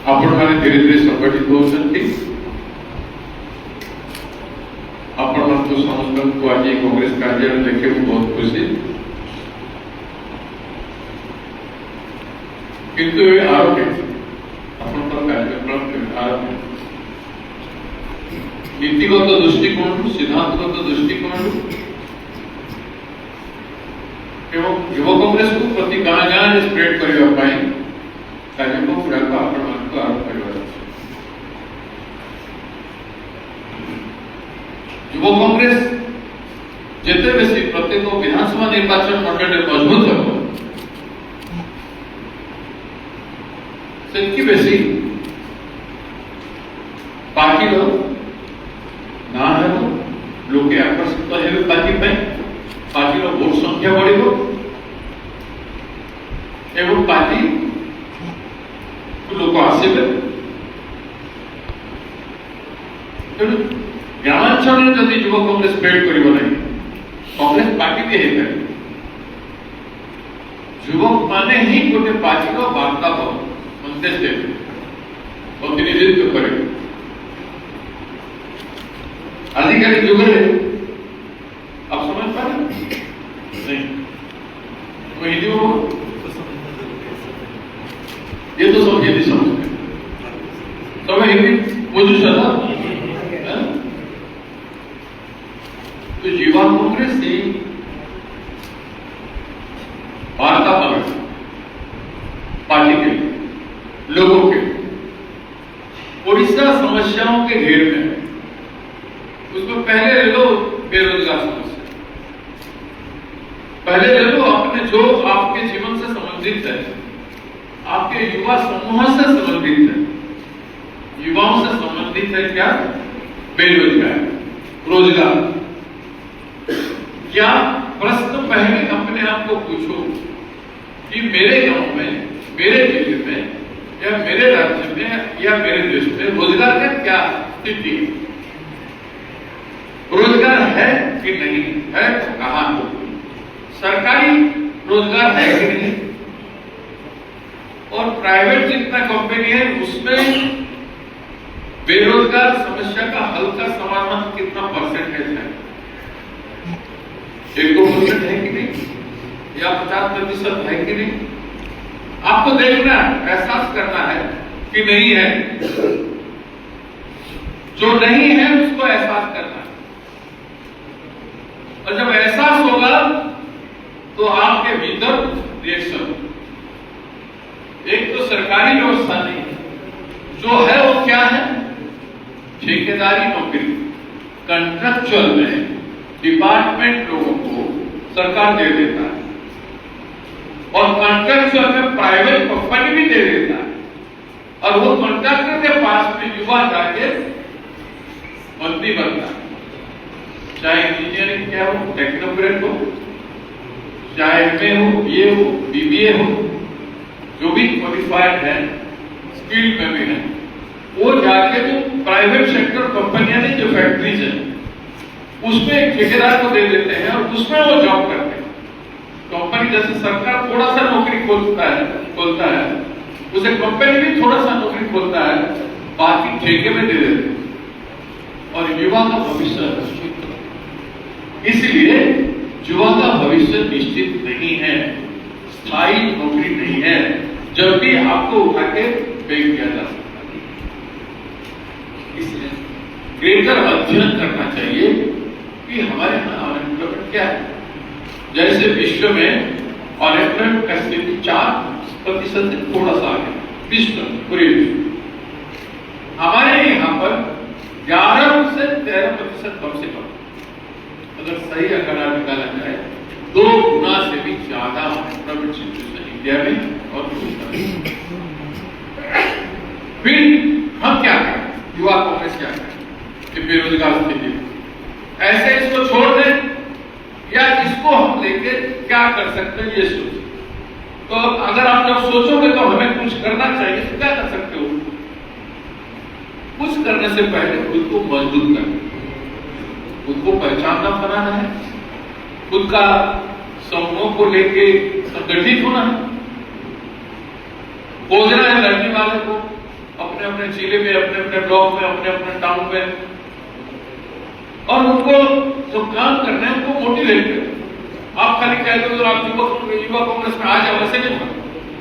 आपण माने धीरे धीरे संगठित होउछंती आपण मानतो समस्त को आज कांग्रेस कार्यालय देखे बहुत खुशी किंतु आरोप आपण कार्यक्रम आरोप नीतिगत दृष्टिकोण सिद्धांतगत दृष्टिकोण एवं युवा कांग्रेस को प्रति गाँ गाँ स्प्रेड करने कार्यक्रम गुड़ाक आपण आरोप कर युवा कांग्रेस जिते बेसी प्रत्येक विधानसभा निर्वाचन मंडल मजबूत हो से बेसी पार्टी ना लोके आकर्षित हे पार्टी वोट संख्या बढ़ एवं पार्टी लोक आसबे तेणु ग्रामांचल जदि युवा कांग्रेस स्प्रेड कर कांग्रेस पार्टी भी है युवक माने ही गोटे पार्टी वार्ता संदेश दे प्रतिनिधित्व करे आजिकल युग में आप समझ पा रहे नहीं तो हिंदी में ये तो सब हिंदी समझते सब हिंदी बुझू सदा तो युवा कांग्रेस से वार्ता पार्टी के लोगों के उड़ीसा समस्याओं के घेर में उसमें पहले ले लो बेरोजगार समस्या पहले ले लो अपने जो आपके जीवन से संबंधित है आपके युवा समूह से संबंधित है युवाओं से संबंधित है क्या बेरोजगार रोजगार क्या प्रश्न पहले अपने आप को पूछो कि मेरे गांव में मेरे जिले में या मेरे राज्य में या मेरे देश में रोजगार का क्या स्थिति है रोजगार है कि नहीं है तो कहां हो सरकारी रोजगार है कि नहीं और प्राइवेट जितना कंपनी है उसमें बेरोजगार समस्या का हल का समाधान कितना परसेंटेज है 1-2% है कि नहीं या 50% है कि नहीं आपको देखना है एहसास करना है कि नहीं है जो नहीं है उसको एहसास करना है और जब एहसास होगा तो आपके भीतर रिएक्शन एक तो सरकारी व्यवस्था नहीं जो है वो क्या है ठेकेदारी नौकरी कॉन्ट्रैक्चुअल में डिपार्टमेंट लोगों को सरकार दे देता है और कॉन्ट्रैक्चुअल में प्राइवेट कंपनी भी दे देता है और वो कॉन्ट्रैक्टर के पास में युवा जाके बंदी बनता है चाहे इंजीनियरिंग क्या हो टेक्नोक्रेट हो चाहे एमए हो बीए हो बीबीए हो जो भी क्वालिफाइड है स्किल्ड में भी है वो जाके जो प्राइवेट सेक्टर कंपनियां ने जो फैक्ट्रीज है उसमें एक ठेकेदार को दे देते हैं और उसमें वो जॉब करते हैं कंपनी जैसे सरकार थोड़ा सा नौकरी खोलता है उसे कंपनी भी थोड़ा सा नौकरी खोलता है बाकी ठेके में दे देते हैं और युवा का भविष्य इसलिए युवा का भविष्य निश्चित नहीं है स्थायी नौकरी नहीं है जब भी आपको उठा के फेंक दिया जा सकता है इसलिए ग्रेटर अध्ययन करना चाहिए कि हमारे यहाँ अनएम्प्लॉयमेंट क्या है जैसे विश्व में अनएम्प्लॉयमेंट का स्थिति 4% से थोड़ा सा आगे विश्व पूरे विश्व हमारे यहाँ पर 11 से 13% कम से कम अगर सही आंकड़ा निकाला जाए 2 गुना से भी ज्यादा अनएम्प्लॉयमेंट सिचुएशन इंडिया में और फिर हम क्या करें युवा कांग्रेस क्या करें कि बेरोजगार स्थिति ऐसे इसको छोड़ दें या इसको हम लेके क्या कर सकते हैं ये सोचें तो अगर आप जब सोचोगे तो हमें कुछ करना चाहिए तो क्या कर सकते हो कुछ करने से पहले खुद को मजबूत करना खुद को पहचानना बनाना है खुद का समूह को लेके संगठित होना है खोजना है लड़ने वाले को अपने अपने जिले में, अपने अपने ब्लॉक में, अपने अपने टाउन में, और उनको जो काम करना है उनको मोटिवेट करें। आप खाली कह दो आप युवा कांग्रेस में आ जाओ, ऐसे नहीं होगा।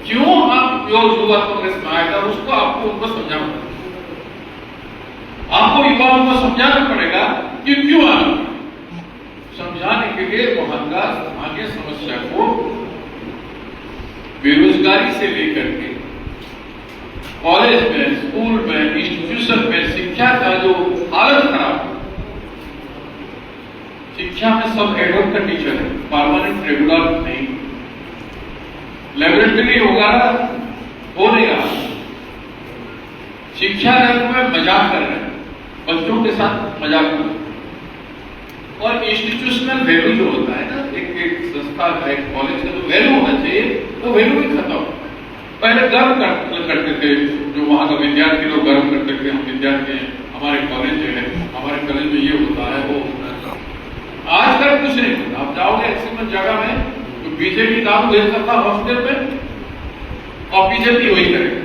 क्यों आप युवा कांग्रेस में आए, और उसको आपको उनको समझाना पड़ेगा। आपको युवाओं को समझाना पड़ेगा कि क्यों आना। समझाने के लिए वहां का स्थानीय समस्या को बेरोजगारी से लेकर के कॉलेज में, स्कूल में, इंस्टीट्यूशन में शिक्षा का जो हालत खराब है, शिक्षा में सब एडवर्क का टीचर है, परमानेंट रेगुलर नहीं, लेबोरेटरी होगा हो नहीं रहा। शिक्षा रंग में मजाक कर रहे हैं, बच्चों के साथ मजाक कर रहे हैं। और इंस्टीट्यूशनल वैल्यू जो होता है ना, एक संस्था का, एक कॉलेज का जो वैल्यू होना चाहिए, वो वैल्यू भी खत्म। पहले गर्व करते थे, जो वहां का विद्यार्थी लोग गर्व करते थे, हम विद्यार्थी हैं, हमारे कॉलेज जो है, हमारे कॉलेज में ये होता है, वो होता है। आजकल कुछ नहीं होता। आप जाओगे एक्सीमेंट जगह में तो बीजेपी काम वही करता हॉस्टल में, और बीजेपी वही करेगा,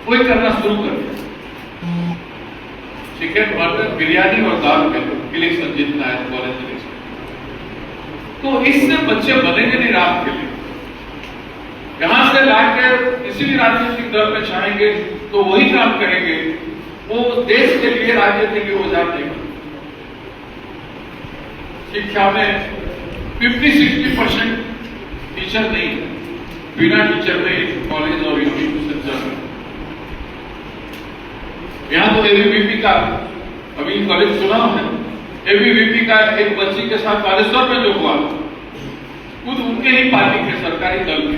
वही करना शुरू कर दिया। चिकन, मटन, बिरयानी और दाल में इलेक्शन जीतना है कॉलेज इलेक्शन, तो इससे बच्चे बनेंगे नहीं रात के लिए। यहां से लाकर किसी भी राजनीतिक दल में चाहेंगे तो वही काम करेंगे, वो देश के लिए, राज्य के लिए वो जाते हैं। शिक्षा में 50-60% टीचर नहीं है, बिना टीचर में कॉलेज और इंस्टीट्यूशन चल रहे हैं। यहां तो एबीवीपी का अभी कॉलेज सुना है, एबीवीपी का एक बच्ची के साथ बालेश्वर में जो हुआ, खुद उनके ही पार्टी के सरकारी दल के,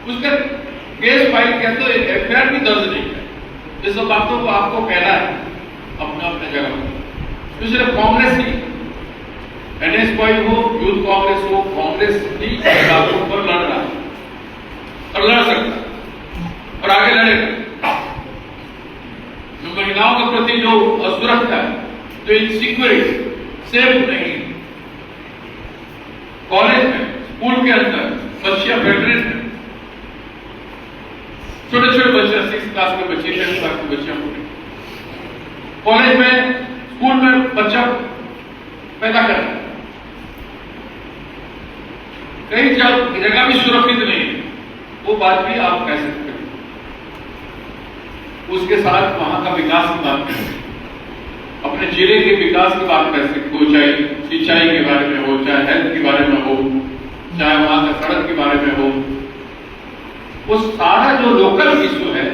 उसका केस फाइल किया तो एफआईआर भी दर्ज नहीं है। ये सब बातों को आपको कहना है अपने अपने जगह पर। तो सिर्फ कांग्रेस ही, एनएसवाई हो, यूथ कांग्रेस हो, कांग्रेस ही बातों पर लड़ रहा है और लड़ सकता है और आगे लड़ेगा। जो महिलाओं के प्रति जो असुरक्षा है, जो इनसिक्योरिटी, सेफ नहीं, कॉलेज में, स्कूल के अंदर बच्चियां वेटरन है, छोटे छोटे बच्चे, 6th क्लास के बच्चे, 10th क्लास के बच्चे, कॉलेज में, स्कूल में बच्चा पैदा कर रहा है, कई जगह भी सुरक्षित नहीं है, वो बात भी आप कह सकते हैं। उसके साथ वहां का विकास की बात करें, अपने जिले के विकास की बात कर सकते हो, चाहे सिंचाई के बारे में हो, चाहे हेल्थ के बारे में हो, चाहे वहां का सड़क के बारे में हो, वो सारा जो लोकल इश्यू है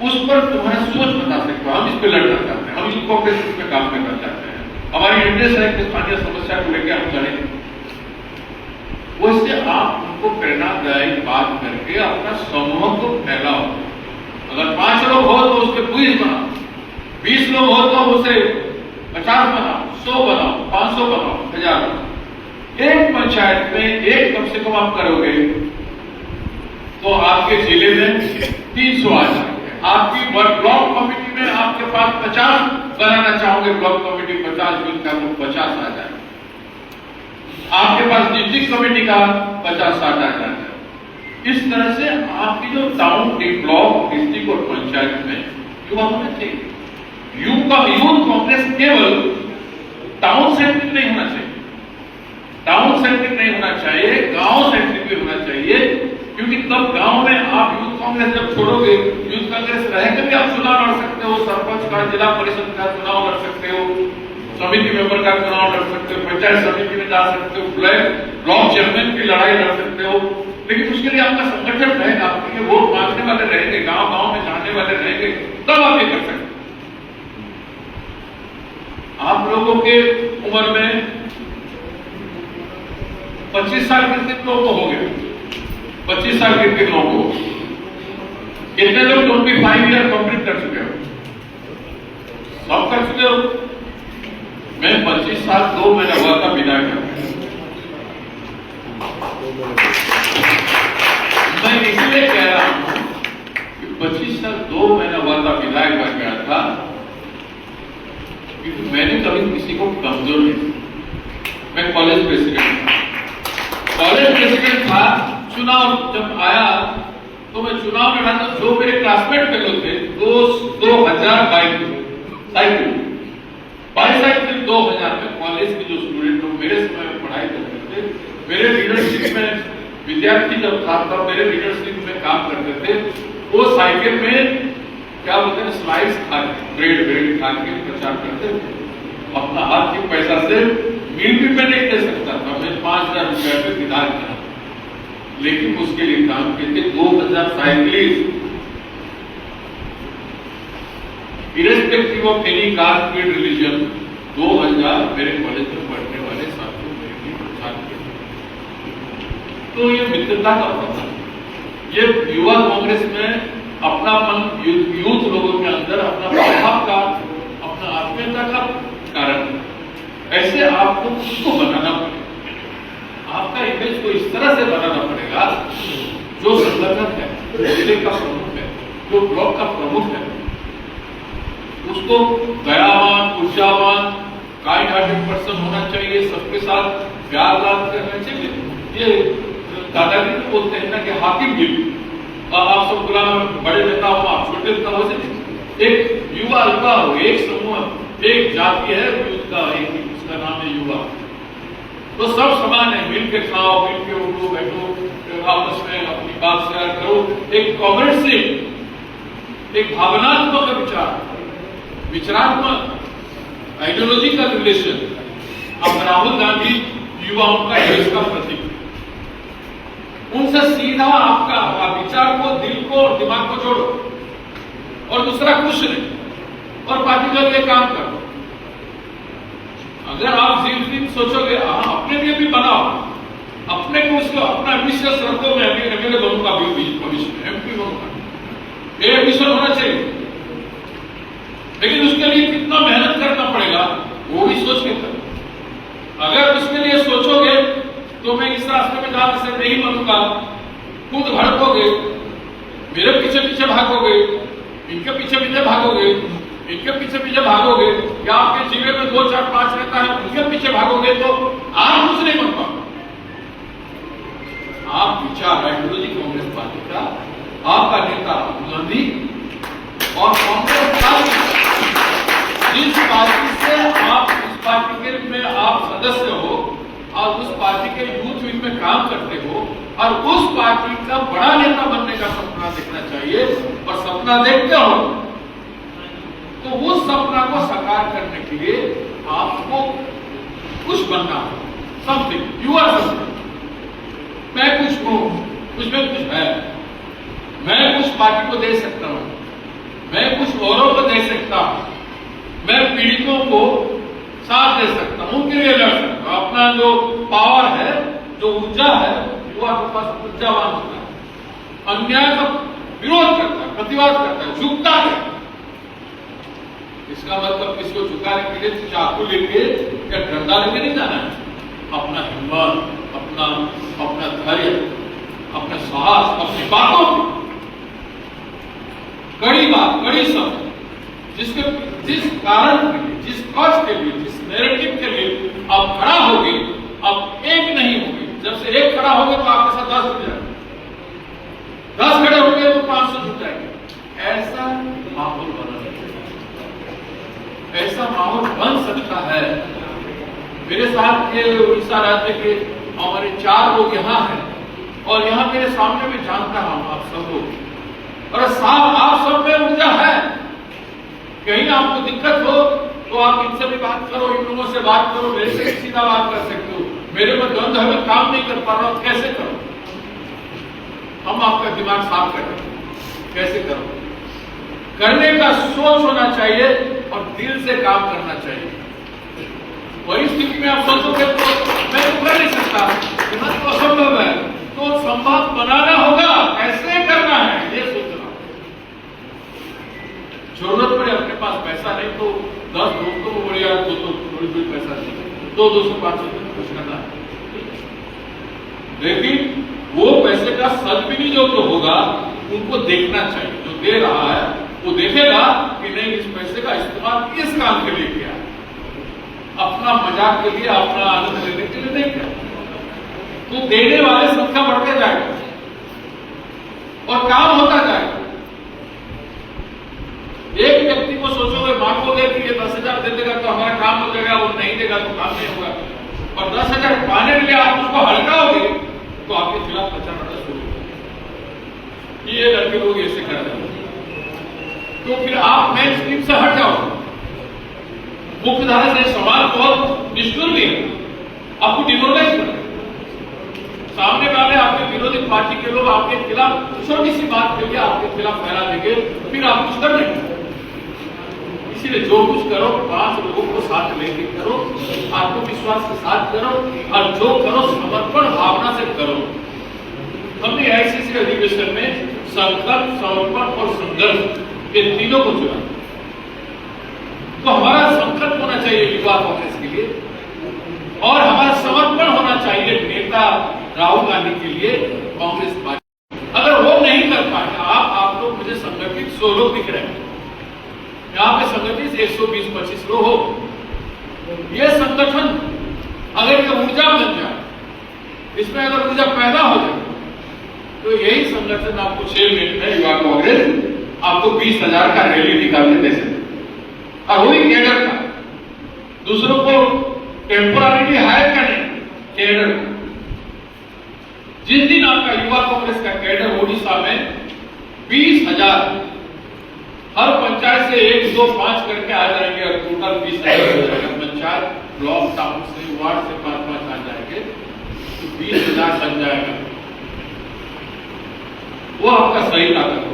उस पर तुम्हारा सोच बता सकते हो। हम इस पर लड़ना चाहते हैं, हम इस कॉर्पोरेट पे काम करना चाहते हैं, हमारी इंटरेस्ट है कि स्थानीय समस्या को लेकर हम लड़ें। उससे आप उनको प्रेरणादायक बात करके अपना समूह को फैलाओ। अगर 5 लोग हो तो उसके 20 बनाओ, 20 लोग हो तो उसे 50 बनाओ, 100 बनाओ, 500 बनाओ, 1000 बनाओ। एक पंचायत में एक कम से कम आप करोगे तो आपके जिले में 300 आ जाएंगे। आपकी ब्लॉक कमेटी में आपके पास 50 बनाना चाहोगे, ब्लॉक कमेटी 50 यूथ का तो 50 आ जाएगा। आपके पास डिस्ट्रिक्ट कमेटी का 50-60 आ जाएगा। इस तरह से आपकी जो टाउन, ब्लॉक, डिस्ट्रिक्ट और पंचायत में युवा होना चाहिए। यूथ कांग्रेस केवल टाउन सेंट्रिक नहीं होना चाहिए, टाउन सेंट्रिक नहीं होना चाहिए, गांव सेंट्रिक भी होना चाहिए। क्योंकि तब गांव में आप यूथ कांग्रेस जब छोड़ोगे, यूथ कांग्रेस रहकर भी आप चुनाव लड़ सकते हो, सरपंच का, जिला परिषद का चुनाव लड़ सकते हो, समिति मेंबर का चुनाव लड़ सकते हो, पंचायत समिति में जा सकते हो, ब्लॉक चेयरमैन की लड़ाई लड़ सकते हो। लेकिन उसके लिए आपका संगठन रहेगा, आपके लिए वोट मांगने वाले रहेंगे, गांव गांव में जाने वाले रहेंगे, तब आप ये कर सकते। आप लोगों के उम्र में 25 साल के लोग तो हो गए, 25 साल के लोगों को कितने लोग 25 ईयर कंप्लीट कर चुके हो? सब कर चुके हो। मैं 25 साल 2 महीना हुआ था विधायक का। मैं इसलिए कह रहा हूं कि 25 साल 2 महीना हुआ था विधायक बन गया था, क्योंकि मैंने कभी किसी को कमजोर नहीं। मैं कॉलेज प्रेसिडेंट था, चुनाव जब आया तो मैं चुनाव लड़ा था, जो मेरे क्लासमेट फेलो थे 2000 बाइसाइकिल 2000 में कॉलेज के जो स्टूडेंट लोग मेरे समय में पढ़ाई करते थे, मेरे लीडरशिप में विद्यार्थी जब था तब मेरे लीडरशिप में काम करते थे, वो साइकिल में क्या बोलते हैं स्लाइस खा के ब्रेड खा के प्रचार करते थे। अपना हाथ की पैसा से मिल भी मैं नहीं दे सकता था, मैं 5000 रुपए पे विदार करा, लेकिन उसके लिए काम किए थे 2000 cyclist, irrespective of any caste creed religion, 2000 मेरे कॉलेज में पढ़ने वाले साथियों मेरे लिए प्रचार किए। तो ये मित्रता का पता, ये युवा कांग्रेस में अपनापन, यूथ लोगों के अंदर अपना प्रभाव का, अपना आत्मीयता का कारण है। ऐसे आपको खुद को बनाना पड़ेगा, आपका इमेज को इस तरह से बनाना पड़ेगा, जो संगठन है, जिले का प्रमुख है, जो ब्लॉक का प्रमुख है, उसको दयावान, ऊर्जावान, काइंड हार्टेड पर्सन होना चाहिए, सबके साथ प्यार बात करना चाहिए। ये दादागिरी बोलते हैं ना कि हाकिम गिरी, आप सब गुलाम, बड़े नेता हो, आप छोटे नेता हो, एक युवा हो, एक समूह, एक जाति है उसका, एक उसका नाम है युवा। तो सब समान है, मिल के खाओ, मिल के उठो बैठो, आपस में अपनी बात शेयर करो, एक कॉमरेडशिप, एक भावनात्मक विचार, विचारात्मक आइडियोलॉजिकल रिलेशन। अब राहुल गांधी युवाओं का देश का प्रतीक, उनसे सीधा आपका विचार को, दिल को और दिमाग को जोड़ो, और दूसरा कुछ नहीं, और पार्टी के लिए काम करो। अगर आप सिर्फ सोचोगे अपने लिए भी बनाओ, अपने को उसको अपना विश्वास रखो, मैं मेरे बनूंगा भविष्य में एमपी बनूंगा, मेरा विश्वास होना चाहिए, लेकिन उसके लिए कितना मेहनत करना पड़ेगा वो भी सोच के करो। अगर उसके लिए सोचोगे तो मैं इस रास्ते में जाने से नहीं बनूंगा, खुद भड़कोगे, मेरे पीछे पीछे भागोगे, इनके पीछे पीछे भागोगे, इनके पीछे पीछे भागोगे, या आपके जिले में 2, 4, 5 नेता है उनके पीछे भागोगे, तो आप कुछ नहीं बन पाओगे। आप विचार आइडियोलॉजी कांग्रेस पार्टी का, आपका नेता राहुल गांधी और कांग्रेस पार्टी, जिस पार्टी से आप, इस पार्टी के में आप सदस्य हो और उस पार्टी के यूथ विंग में काम करते हो, और उस पार्टी का बड़ा नेता बनने का सपना देखना चाहिए, और सपना देखते हो तो उस सपना को साकार करने के लिए आपको कुछ बनना हो, समथिंग, यू आर समथिंग। मैं कुछ हूं, कुछ में कुछ है, मैं कुछ पार्टी को दे सकता हूं, मैं कुछ औरों को दे सकता हूं, मैं पीड़ितों को साथ दे सकता हूं, उनके लिए लड़ सकता हूं। अपना जो पावर है, जो ऊर्जा है, युवा के पास ऊर्जावान होता है, अन्याय का विरोध करता है, प्रतिवाद करता है, झुकता है। इसका मतलब किसको झुकाने के लिए चाकू लेके या डंडा लेके नहीं जाना है, अपना हिम्मत, अपना धैर्य, अपना साहस, अपनी बातों की कड़ी बात, कड़ी शब्द, जिस कारण के लिए, जिस कॉज के लिए, जिस नैरेटिव के लिए आप खड़ा होगे, अब एक नहीं होगे। जब से एक खड़ा होगे तो आपके साथ 10 जुट जाएंगे, 10 खड़े होंगे तो 500 जुट जाएंगे। ऐसा माहौल बना, ऐसा माहौल बन सकता है। मेरे साथ के उड़ीसा राज्य के हमारे 4 लोग यहाँ हैं, और यहाँ मेरे सामने में जानता हूं आप सब लोग, और आप सब में ऊर्जा है। कहीं आपको दिक्कत हो तो आप इनसे भी बात करो, इन लोगों से बात करो, मेरे से सीधा बात कर सकते हो। मेरे में द्वंद है, मैं काम नहीं कर पा रहा हूं, कैसे करो? हम आपका दिमाग साफ करें, कैसे करो? करने का सोच होना चाहिए और दिल से काम करना चाहिए। वही स्थिति में आप सोचोगे तो मैं तो कर नहीं सकता, तो असंभव है, तो संभव बनाना होगा। कैसे करना है ये सोचना। जरूरत पड़े अपने पास पैसा नहीं तो 10 दोस्तों को बोलिए यार थोड़ी पैसा चाहिए, 200 500 कुछ करना है, लेकिन वो पैसे का सदविनियोग जो होगा उनको देखना चाहिए। जो दे रहा है वो देखेगा कि नहीं इस पैसे का इस्तेमाल इस काम के लिए किया, अपना मजाक के लिए, अपना आनंद लेने के लिए नहीं किया, तो देने वाले संख्या बढ़ते जाएगा। और काम होता जाएगा। एक व्यक्ति को सोचोगे, मांगोगे कि ये 10,000 दे देगा तो हमारा काम हो जाएगा, वो नहीं देगा तो काम नहीं होगा, और 10,000 पाने के लिए आप उसको हड़काओगे तो आपके खिलाफ प्रचार करना शुरू होगा कि ये लड़के लोग ऐसे कर रहे हैं। तो फिर आप मेन स्ट्रीम से हट जाओ। मुख्य धारा से समाज बहुत निष्ठुर भी है, आपको डिमोरलाइज कर, सामने वाले आपके विरोधी पार्टी के लोग आपके खिलाफ छोटी सी बात के लिए आपके खिलाफ फैला देंगे, फिर आप कुछ कर नहीं। इसीलिए जो कुछ करो 5 लोगों को साथ लेके करो, आत्मविश्वास के साथ करो, और जो करो समर्पण भावना से करो। हमने आईसीसी अधिवेशन में संकल्प, समर्पण और संघर्ष ये तीनों को चुना। तो हमारा संकल्प होना चाहिए युवा कांग्रेस के लिए, और हमारा समर्पण होना चाहिए नेता राहुल गांधी के लिए कांग्रेस पार्टी। अगर वो नहीं कर पाए, आप लोग मुझे संगठित 100 लोग दिख रहे हैं, यहाँ पे संगठित 120-25 लोग हो। ये संगठन अगर ये ऊर्जा बन जाए, इसमें अगर ऊर्जा पैदा हो जाए, तो यही संगठन आपको 6 मिनट में युवा कांग्रेस आपको 20,000 का रैली निकालने दे सकते, और वही कैडर का, दूसरों को टेम्पोररी हायर करने कैडर। जिस दिन आपका युवा कांग्रेस का कैडर ओडिशा में 20,000 हर पंचायत से 1, 2, 5 करके आ जाएंगे, और टोटल 20,000 हो जाएगा। पंचायत, ब्लॉक, टाउन से, वार्ड से 5-5 आ जाएंगे, तो 20,000 बन जाएगा। वो आपका सही ताकत हो।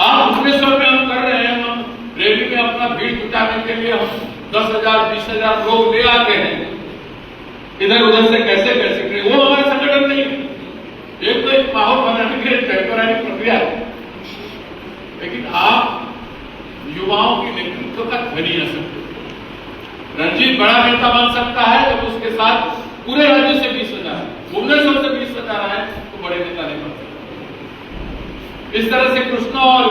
आप भुवनेश्वर में हम कर रहे हैं, हम रैली में अपना भीड़ जुटाने के लिए हम 10,000, 20,000 लोग ले आते हैं, इधर उधर से कैसे करें, वो हमारा संगठन नहीं है। एक तो एक माहौल बनाने के लिए टेम्पररी प्रक्रिया है, लेकिन आप युवाओं के नेतृत्व का ध्वनि न सकते। रंजीत बड़ा नेता बन सकता है जब उसके साथ पूरे राज्य से 20,000, भुवनेश्वर से 20,000 है, तो बड़े नेता नहीं बन सकते। इस तरह से कृष्ण और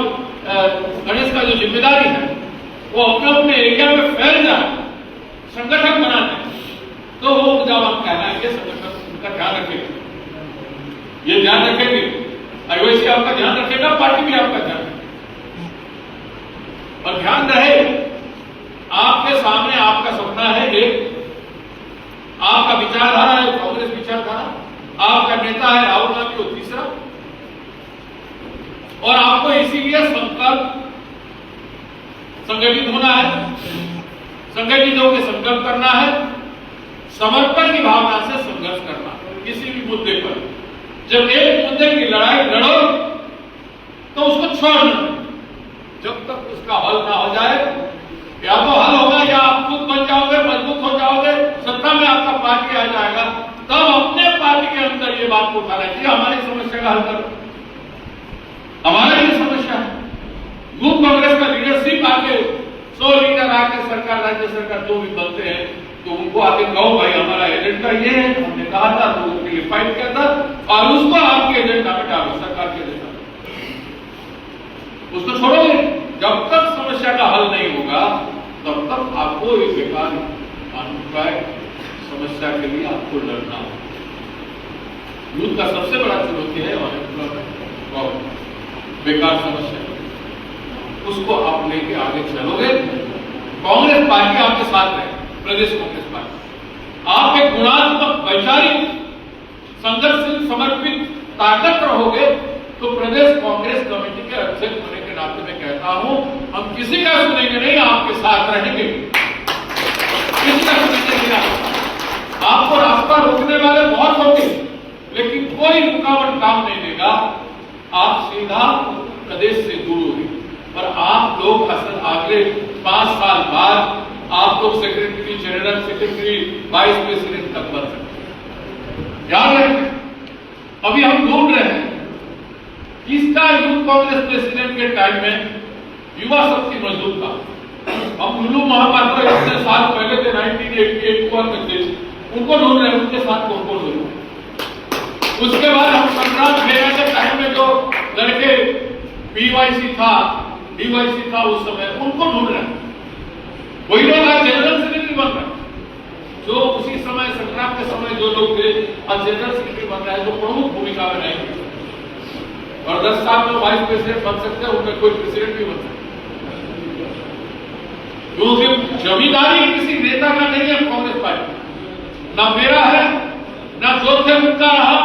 गणेश का जो जिम्मेदारी है, वो अपने अपने एरिया में फैल जाए, संगठन बनाते, तो वो जब आप कहलाएंगे संगठन उनका ध्यान रखेगा, ये ध्यान रखेंगे, आईओसी आपका ध्यान रखेगा, पार्टी भी आपका ध्यान रखेगा। और ध्यान रहे, आपके सामने आपका सपना है एक, आपका विचारधारा है कांग्रेस विचारधारा, आपका नेता है राहुल गांधी वो तीसरा, और आपको इसीलिए संकल्प संगठित होना है, संगठित होकर संकल्प करना है, समर्पण की भावना से संघर्ष करना किसी भी मुद्दे पर। जब एक मुद्दे की लड़ाई लड़ो तो उसको छोड़ना, जब तक उसका हल ना हो जाए, या तो हल होगा या आप खुद बन जाओगे, मजबूत हो जाओगे, सत्ता में आपका पार्टी आ जाएगा, तब अपने पार्टी के अंदर ये बात को उठाना चाहिए, हमारी समस्या का हल करो। हमारा ये समस्या है, यूथ कांग्रेस का लीडरशिप आके 100 लीडर आके सरकार, राज्य सरकार जो भी बनते हैं, तो उनको आके कहो भाई हमारा एजेंडा ये है, हमने कहा था, लोगों के लिए फाइट किया था, और उसको आपके एजेंडा में डालो, सरकार के एजेंडा में। उसको छोड़ोगे, जब तक समस्या का हल नहीं होगा, तब तक आपको इस बेकार कानून समस्या के लिए आपको लड़ना होगा। यूथ का सबसे बड़ा चुनौती है अनएम्प्लॉयमेंट, बेकार समस्या, उसको आप लेके आगे चलोगे, कांग्रेस पार्टी आपके साथ है, प्रदेश कांग्रेस पार्टी। आप एक गुणात्मक, वैचारिक, संघर्षशील, समर्पित ताकत रहोगे, तो प्रदेश कांग्रेस कमेटी के अध्यक्ष होने के नाते मैं कहता हूं, हम किसी का सुनेंगे नहीं, आपके साथ रहेंगे, किसी का सुनेंगे नहीं। आपको रास्ता रोकने वाले बहुत होंगे, लेकिन कोई रुकावट काम नहीं देगा, आप सीधा प्रदेश से जुड़ोगे, और आप लोग असल अगले 5 साल बाद आप लोग secretary, general secretary, vice president तक बन सकते हैं। याद रखें, अभी हम ढूंढ रहे हैं किसका यूथ कांग्रेस प्रेसिडेंट के टाइम में युवा शक्ति मजबूत था। हम लुलू महापात्रा इतने साल पहले थे, 1988 हुआ करते, उनको ढूंढ रहे हैं, उनके साथ कौन कौन लोग। उसके बाद हम संक्रांत मेला के टाइम में जो लड़के पीवाईसी था, डीवाईसी था उस समय, उनको ढूंढ रहे हैं। वही लोग आज जनरल सेक्रेटरी बन रहे हैं, जो उसी समय संक्रांत के समय जो लोग थे आज जनरल सेक्रेटरी बन रहे हैं, जो प्रमुख भूमिका में रहेंगे। और 10 साल में वाइस प्रेसिडेंट बन सकते हैं, उनमें कोई प्रेसिडेंट भी बन सकता है। क्योंकि जमींदारी किसी नेता का नहीं है कांग्रेस पार्टी, ना मेरा है, ना जो थे उनका रहा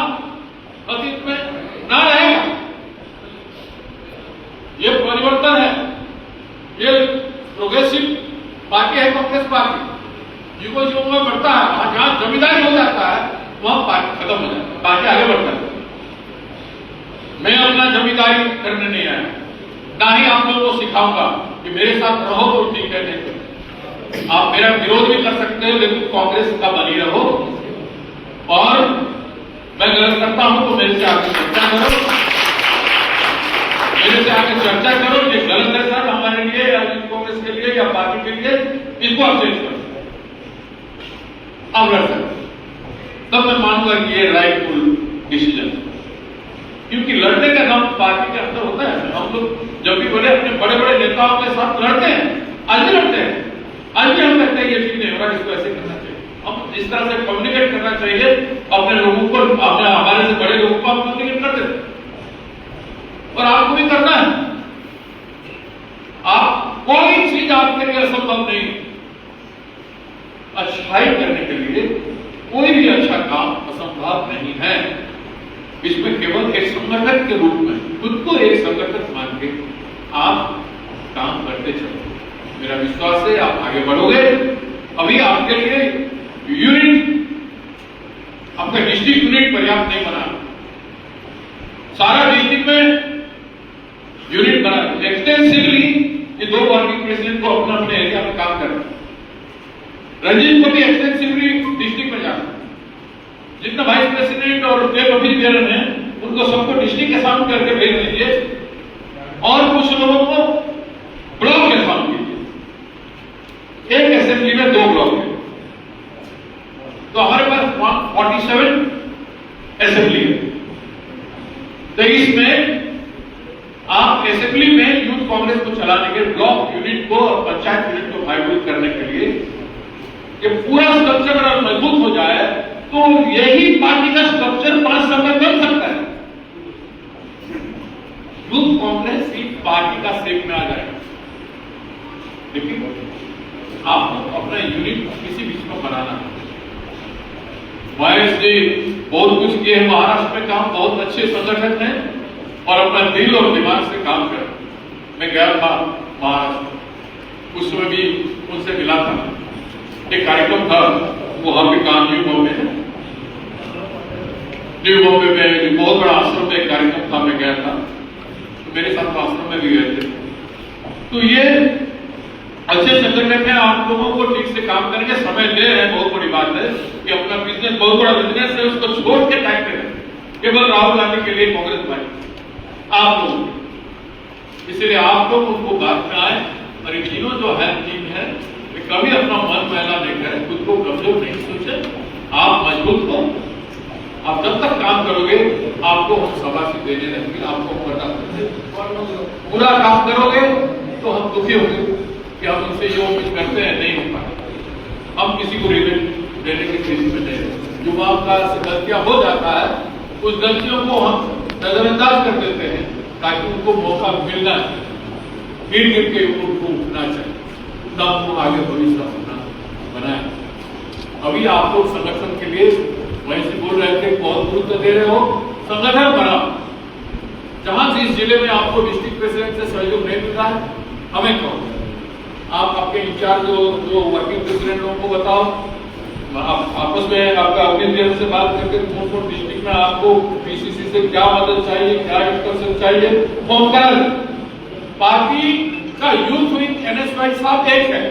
अतीत में, ना रहेगा। ये परिवर्तन है, ये प्रोग्रेसिव पार्टी है कांग्रेस पार्टी। युगों युगों में बढ़ता है, जहां जमींदारी हो जाता है वहां पार्टी खत्म हो जाती है, पार्टी आगे बढ़ता है। मैं अपना जमींदारी करने नहीं आया, ना ही आप लोगों को सिखाऊंगा कि मेरे साथ रहो तो ठीक है, नहीं तो आप मेरा विरोध भी कर सकते हो, लेकिन कांग्रेस का बनी रहो। और मैं गलत करता हूं तो मेरे से आगे चर्चा करो, मेरे से आगे चर्चा करो। ये गलत है सर हमारे लिए या कांग्रेस के लिए या पार्टी के लिए, इसको आप चेंज करो, आप लड़ सकते, तब मैं मानूंगा कि ये राइटफुल डिसीजन। क्योंकि लड़ने का काम पार्टी के अंदर होता है। हम लोग जब भी बड़े अपने बड़े बड़े नेताओं के साथ लड़ते हैं, आज भी लड़ते हैं, आज भी हम कहते हैं ये ठीक नहीं हो रहा, इसको ऐसे करना चाहिए। हम जिस तरह से कम्युनिकेट करना चाहिए अपने लोगों को, अपने हमारे से बड़े लोगों को आप कम्युनिकेट करते हैं, और आपको भी करना है। आप कोई चीज आपके लिए असंभव नहीं। अच्छाई करने के लिए कोई भी अच्छा काम असंभव नहीं है। इसमें केवल एक संगठन के रूप में खुद को एक संगठन मान के आप काम करते चलो। मेरा विश्वास है आप आगे बढ़ोगे। अभी आपके लिए यूनिट, आपका डिस्ट्रिक्ट यूनिट पर्याप्त नहीं बना, सारा डिस्ट्रिक्ट में यूनिट बना। एक्सटेंसिवली ये 2 वर्किंग प्रेसिडेंट को अपना अपने एरिया में काम करना। रंजीत को भी एक्सटेंसिवली डिस्ट्रिक्ट में जाना। जितना वाइस प्रेसिडेंट और स्टेट ऑफिसर हैं उनको सबको डिस्ट्रिक्ट के सामने करके भेज दीजिए, और कुछ लोगों को ब्लॉक के सामने कीजिए। एक असेंबली में 2 ब्लॉक है, तो हमारे पास 47 असेंबली है। तो इसमें आप असेंबली में यूथ कांग्रेस को चलाने के, ब्लॉक यूनिट को और पंचायत यूनिट को फाइट करने के लिए ये पूरा स्ट्रक्चर अगर मजबूत हो जाए तो यही पार्टी का स्ट्रक्चर 5 साल में बन सकता है। यूथ कांग्रेस ही पार्टी का शेप में आ जाएगा। लेकिन आपको अपना यूनिट किसी बीच में बनाना है। महेश जी बहुत कुछ किए हैं महाराष्ट्र में काम, बहुत अच्छे संगठन है और अपना दिल और दिमाग से काम कर। मैं गया था महाराष्ट्र, उस समय भी उनसे मिला था। एक कार्यक्रम था वहां पे काम न्यू बॉम्बे में, बहुत बड़ा आश्रम में एक कार्यक्रम था। मैं गया था, तो मेरे साथ आश्रम में भी गए थे। तो ये अच्छे संगठन है, आप लोगों को ठीक से काम करके समय दे रहे हैं, बहुत बड़ी बात है कि अपना बिजनेस बहुत बड़ा बिजनेस है, उसको छोड़ के टाइम पे केवल राहुल गांधी के लिए कांग्रेस पार्टी आप लोग, इसलिए आप लोग उनको बात में आए। और ये तीनों जो है टीम है, कभी अपना मन मैला नहीं करें, खुद को कमजोर नहीं सोचे, आप मजबूत हो। आप जब तक काम करोगे आपको हम शाबाशी देने रहेंगे, आपको बता पूरा काम करोगे तो हम दुखी होंगे कि हम उनसे जो कुछ करते हैं नहीं हो पाए। हम किसी को रिवेंज देने की स्थिति में नहीं। युवाओं का गलतियां हो जाता है, उस गलतियों को हम नजरअंदाज कर देते हैं ताकि उनको मौका मिलना चाहिए, गिर गिर के उनको उठना चाहिए, तब वो आगे भविष्य अपना बनाए। अभी आप लोग संगठन के लिए वहीं से बोल रहे थे, बहुत गुरुत्व दे रहे हो, संगठन बनाओ। जहां जिस जिले में आपको डिस्ट्रिक्ट प्रेसिडेंट से सहयोग नहीं मिल रहा है, हमें कहो, आप आपके इंचार्ज जो वर्किंग प्रेसिडेंट लोगों को बताओ, आप आपस में आपका अपने से बात करके कौन कौन डिस्ट्रिक्ट में आपको पीसीसी से क्या मदद चाहिए, क्या इंस्ट्रक्शन चाहिए, फोन कर। पार्टी का यूथ विंग एनएसवाई साहब एक है,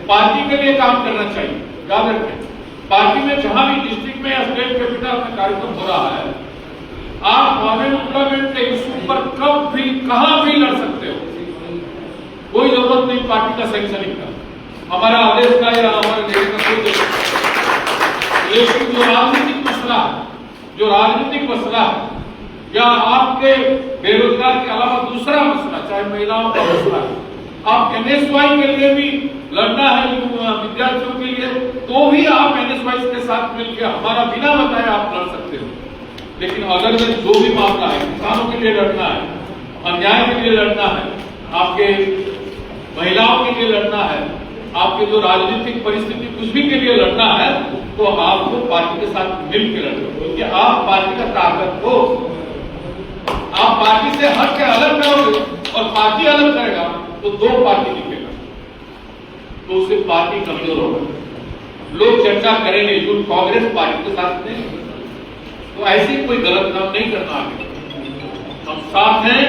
पार्टी के लिए काम करना चाहिए। याद रखें, पार्टी में जहां भी डिस्ट्रिक्ट में या स्टेट कैपिटल में कार्यक्रम हो रहा है, आप फॉरेन एम्प्लॉयमेंट के इशू पर कब भी कहां भी लड़ सकते हो, कोई जरूरत नहीं पार्टी का सैंक्शनिंग का, हमारा आदेश का या हमारे देश का कोई जरूरत नहीं। लेकिन जो राजनीतिक मसला है या आपके बेरोजगार के अलावा दूसरा मसला, चाहे महिलाओं का मसला है, आप एनएसवाई के लिए भी लड़ना है, विद्यार्थियों के लिए, तो भी आप एनएसवाई के साथ मिलकर हमारा बिना बताए आप लड़ सकते हो। लेकिन अगर जो भी मामला है, किसानों के लिए लड़ना है, अन्याय के लिए लड़ना है, आपके महिलाओं के लिए लड़ना है, आपके जो राजनीतिक परिस्थिति कुछ भी के लिए लड़ना है, तो आपको पार्टी के साथ मिलकर लड़ना, क्योंकि आप पार्टी का ताकत हो। आप पार्टी से हट के अलग करोगे और पार्टी अलग करेगा तो दो पार्टी निकलेगा, तो उससे पार्टी कमजोर होगा। लोग चर्चा करेंगे जो कांग्रेस पार्टी के साथ नहीं, तो ऐसी कोई गलत काम नहीं करना आगे। हम साथ हैं,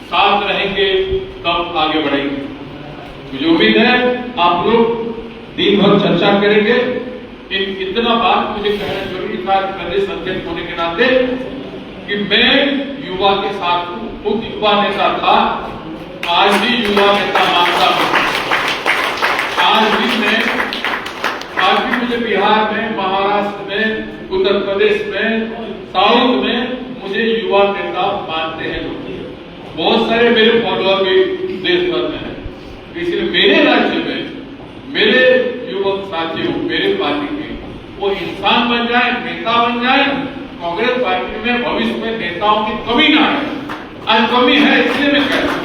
साथ रहेंगे, तब आगे बढ़ेंगे। मुझे उम्मीद है आप लोग दिन भर चर्चा करेंगे। इतना बात मुझे कहना जरूरी था प्रदेश अध्यक्ष होने के नाते कि मैं युवा के साथ हूं, खुद युवा नेता था, आज भी युवा नेता मानता हूं। आज भी मुझे बिहार में, महाराष्ट्र में, उत्तर प्रदेश में, साउथ में मुझे युवा नेता मानते हैं लोग। बहुत सारे मेरे फॉलोअर भी देश भर में है, इसलिए मेरे राज्य में मेरे युवक साथियों, मेरे पार्टी के वो इंसान बन जाए, नेता बन जाए। कांग्रेस पार्टी में भविष्य में नेताओं की कमी ना है। आज कमी है, इसलिए मैं कहता हूं,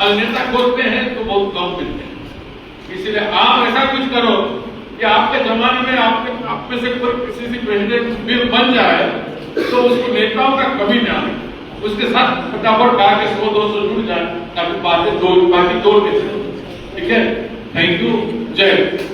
आज नेता खोजते हैं तो बहुत कम मिलते हैं। इसलिए आप ऐसा कुछ करो कि आपके जमाने में आप में से कोई किसी से प्रेसिडेंट बिल बन जाए तो उसको नेताओं का कमी ना आए, उसके साथ फटाफट गा के 100-200 जुड़ जाए, ताकि बाकी दौड़ के चले। ठीक है, थैंक यू, जय हिंद।